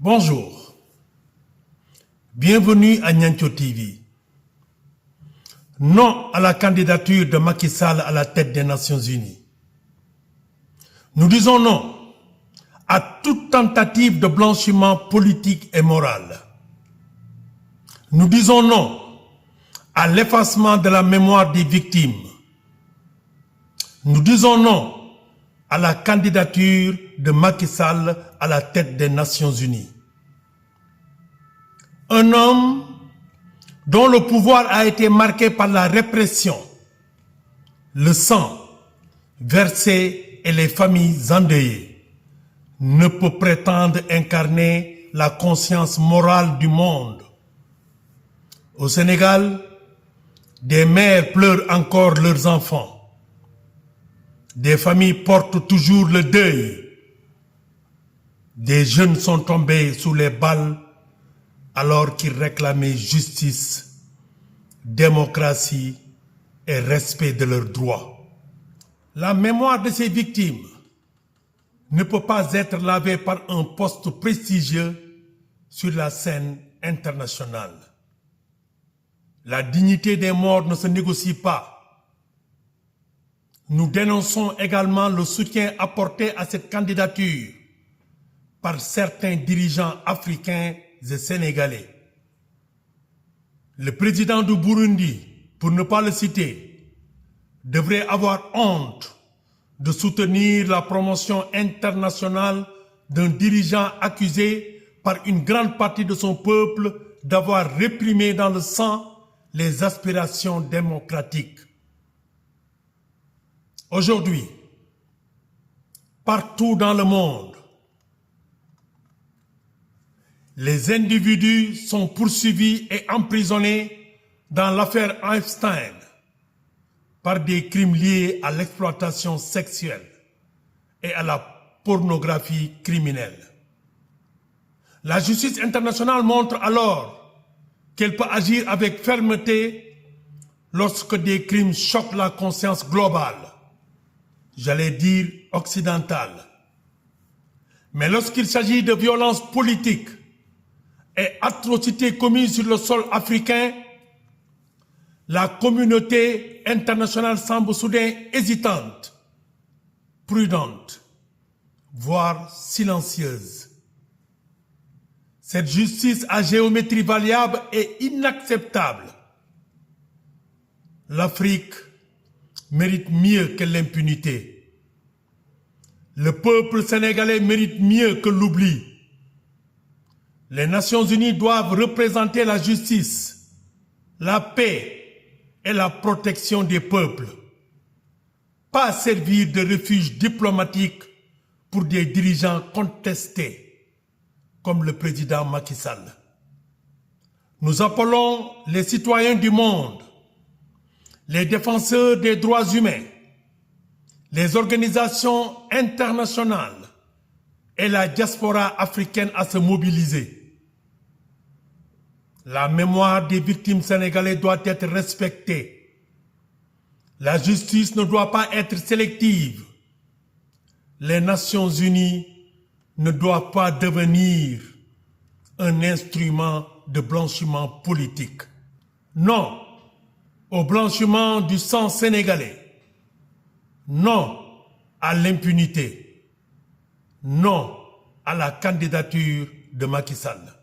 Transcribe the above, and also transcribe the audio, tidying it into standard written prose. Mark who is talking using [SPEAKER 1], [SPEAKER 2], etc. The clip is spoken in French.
[SPEAKER 1] Bonjour, bienvenue à Niancho TV. Non à la candidature de Macky Sall à la tête des Nations Unies. Nous disons non à toute tentative de blanchiment politique et moral. Nous disons non à l'effacement de la mémoire des victimes. Nous disons non à la candidature de Macky Sall à la tête des Nations Unies. Un homme dont le pouvoir a été marqué par la répression, le sang versé et les familles endeuillées, ne peut prétendre incarner la conscience morale du monde. Au Sénégal, des mères pleurent encore leurs enfants. Des familles portent toujours le deuil. Des jeunes sont tombés sous les balles alors qu'ils réclamaient justice, démocratie et respect de leurs droits. La mémoire de ces victimes ne peut pas être lavée par un poste prestigieux sur la scène internationale. La dignité des morts ne se négocie pas. Nous dénonçons également le soutien apporté à cette candidature par certains dirigeants africains et sénégalais. Le président du Burundi, pour ne pas le citer, devrait avoir honte de soutenir la promotion internationale d'un dirigeant accusé par une grande partie de son peuple d'avoir réprimé dans le sang les aspirations démocratiques. Aujourd'hui, partout dans le monde, les individus sont poursuivis et emprisonnés dans l'affaire Epstein par des crimes liés à l'exploitation sexuelle et à la pornographie criminelle. La justice internationale montre alors qu'elle peut agir avec fermeté lorsque des crimes choquent la conscience globale, j'allais dire occidentale. Mais lorsqu'il s'agit de violences politiques et atrocités commises sur le sol africain, la communauté internationale semble soudain hésitante, prudente, voire silencieuse. Cette justice à géométrie variable est inacceptable. L'Afrique mérite mieux que l'impunité. Le peuple sénégalais mérite mieux que l'oubli. Les Nations Unies doivent représenter la justice, la paix et la protection des peuples, pas servir de refuge diplomatique pour des dirigeants contestés, comme le président Macky Sall. Nous appelons les citoyens du monde, les défenseurs des droits humains, les organisations internationales et la diaspora africaine à se mobiliser. La mémoire des victimes sénégalaises doit être respectée. La justice ne doit pas être sélective. Les Nations Unies ne doivent pas devenir un instrument de blanchiment politique. Non au blanchiment du sang sénégalais. Non à l'impunité. Non à la candidature de Macky Sall.